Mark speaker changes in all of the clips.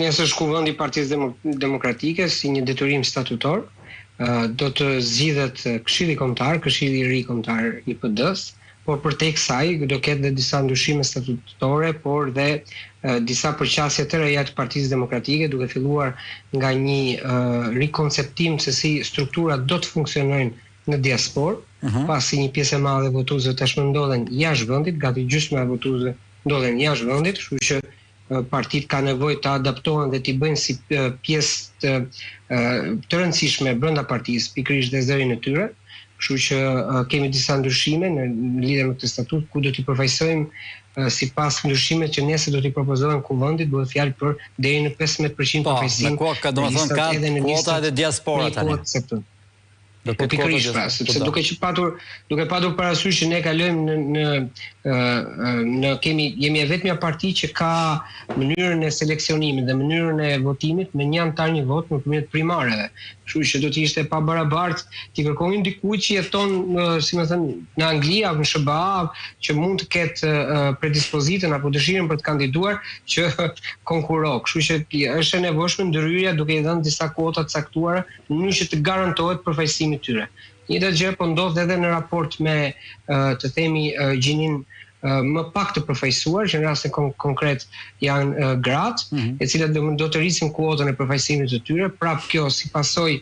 Speaker 1: Nëse shkuvendi i Partisë Demokratike si një detyrim statutor, do të zgjidhet Këshilli Kombëtar, Këshilli i ri kombëtar i PD-s, por përtej kësaj do ketë dhe disa ndryshime statutore, por dhe disa përqasje të reja të Partisë Demokratike, duke filluar nga një rikonceptim se si strukturat do të funksionojnë në diasporë, pasi një pjesë e madhe e votuesve tashmë ndodhen jashtë vendit, gati gjysma e votuesve ndodhen jashtë vendit, kështu që partitë ka nevojë të adaptohen dhe t'i bëjnë si pjesë të rëndësishme brenda partisë, pikërisht dhe zërin e tyre. Kështu që kemi disa ndryshime në lidhje me këtë statut, ku do t'i përfaqësojmë sipas ndryshimeve që nesër do t'i propozojmë kuvendit, bëhet fjalë për deri në 15% përfaqësim.
Speaker 2: Po, domethënë ka kuota edhe diaspora tani.
Speaker 1: Po pikërisht pra, sepse duke patur parasysh që ne kalojmë jemi e vetmja parti që ka mënyrën e seleksionimit dhe mënyrën e votimit me një antar një vot nëpërmjet primareve. Kështu që do të ishte pa barabartë t'i kërkojmë dikujt që jeton, si më thënë, në Angli apo në SBA, që mund të ketë predispozitën apo dëshirën për të kandiduar që konkuro. Kështu që është e nevojshme ndryrja duke i dhënë disa kuota të caktuara në mënyrë që të garantohet përfaqësimi i tyre. Njëjtë gjë po ndodh edhe në raport me të themi gjinin më pak të përfaqësuar, që në rastin konkret janë gratë, e cilat do të rrisin kuotën e përfaqësimit të tyre, prap kjo si pasojë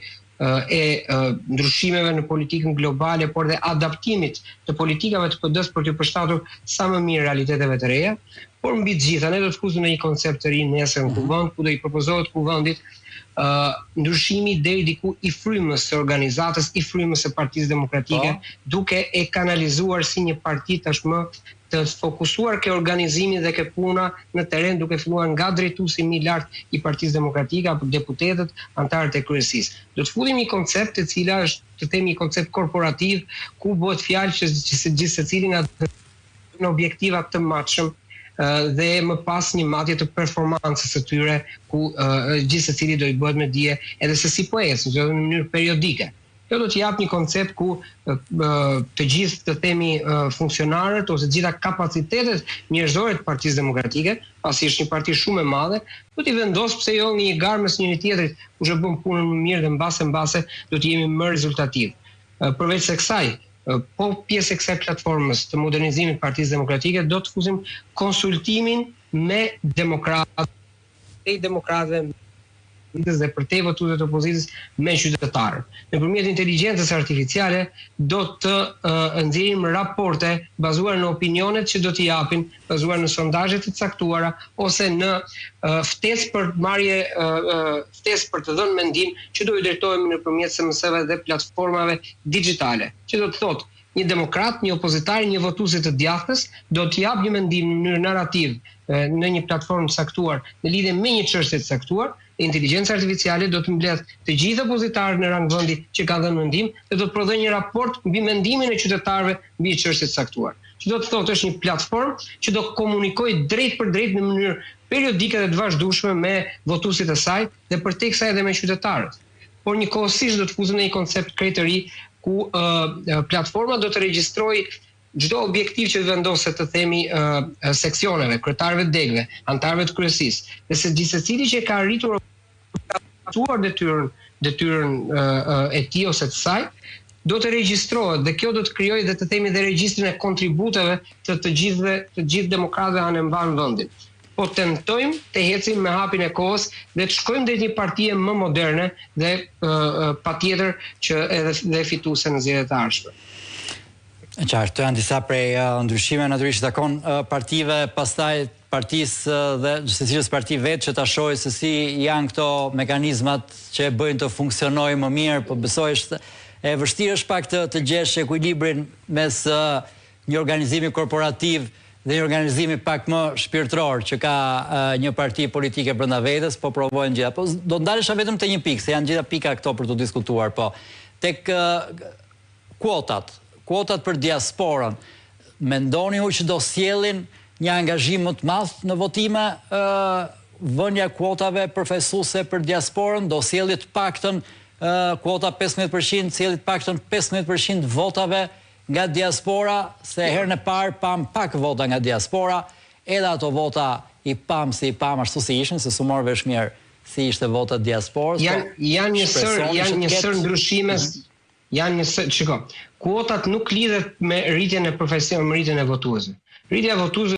Speaker 1: e ndryshimeve në politikën globale, por dhe adaptimit të politikave të PD-s për të përshtatur sa më mirë realiteteve të reja. Por mbi të gjitha ne do të fuzim në një koncept të ri nesër në kuvend, ku do i propozohet kuvendit ndryshimi deri diku i frymës së organizatës, i frymës së Partisë Demokratike, duke e kanalizuar si një parti tashmë të fokusuar ke organizimi dhe ke puna në terren, duke filluar nga drejtuesi më i lartë i Partisë Demokratike apo deputetët, antarët e kryesisë. Do të futim një koncept e cila është, të themi, një koncept korporativ, ku bëhet fjalë që gjithë secili nga në objektiva të matshëm dhe më pas një matje të performancës së tyre, ku gjithë secili do i bëhet me dije edhe se si po ecën, në mënyrë periodike. Kjo do të jap një koncept ku të gjithë të themi funksionarët ose të gjitha kapacitetet njerëzore të Partisë Demokratike, pasi është një parti shumë e madhe, do t'i vendos pse jo një garë mes njëri tjetrit, kush e bën punën më mirë dhe mbase do të jemi më rezultativ. Përveç se kësaj, po pjesë e kësaj platformës të modernizimit të Partisë Demokratike do të fuzim konsultimin me demokratëve dhe për te votuesve të opozitës me qytetarët. Nëpërmjet inteligjencës artificiale do të nxjerrim raporte bazuar në opinionet që do t'i japin, bazuar në sondazhe të caktuara ose në ftesë për marrje ftesë për të dhënë mendim që do i drejtohemi nëpërmjet SMS-ve dhe platformave digjitale. Që do të thotë një demokrat, një opozitar, një votues të djathtës do të jap një mendim në mënyrë narrativ në një platformë caktuar në lidhje me një çështje të caktuar. Inteligjenca artificiale do të mbledh të gjithë opozitarët në rang vendi që kanë dhënë mendim dhe do të prodhojë një raport mbi mendimin e qytetarëve mbi çështjet e caktuar. Që do të thotë është një platformë që do komunikojë drejt për drejt në mënyrë periodike dhe të vazhdueshme me votuesit e saj dhe përtej kësaj edhe me qytetarët. Por njëkohësisht do të fuzim në një koncept krejt të ri ku platforma do të regjistrojë çdo objektiv që vendoset të themi seksioneve, kryetarëve të degëve, antarëve të kryesisë, dhe se gjithsecili që ka arritur detyrën e tij ose të saj, do të regjistrohet dhe kjo do të krijojë dhe të themi dhe regjistrin e kontributeve të gjithë demokratëve anë mban vendin. Po tentojmë të ecim me hapin e kohës dhe të shkojmë drejt një partie më moderne dhe patjetër që edhe fituese në zgjedhjet e ardhshme.
Speaker 2: Qartë, të janë disa prej ndryshime natyrisht takon partive, pastaj partisë dhe secilës parti vetë që ta shohë se si janë këto mekanizmat që e bëjnë të funksionojë më mirë, po besoj është e vështirë është pak të gjesh ekuilibrin mes një organizimi korporativ dhe një organizimi pak më shpirtëror që ka një parti politike brenda vetes, po provojnë gjitha. Po do ndalesha vetëm te një pikë, se janë gjitha pika këto për të diskutuar, po tek kuotat për diasporën, mendoni ju që do sjellin një angazhim më të madh në votime vënia kuotave përfaqësuese për diasporën, do sjellë të paktën kuota 15%, sjellë të paktën 15% votave nga diaspora, se herën e parë pam pak vota nga diaspora, edhe ato vota i pam ashtu si ishin, se su morë vesh mirë si ishte votat diasporës.
Speaker 1: Janë një sër ndryshime, shiko, kuotat nuk lidhet me rritjen e profesion, me rritjen e votuesve. Rritja e votuesve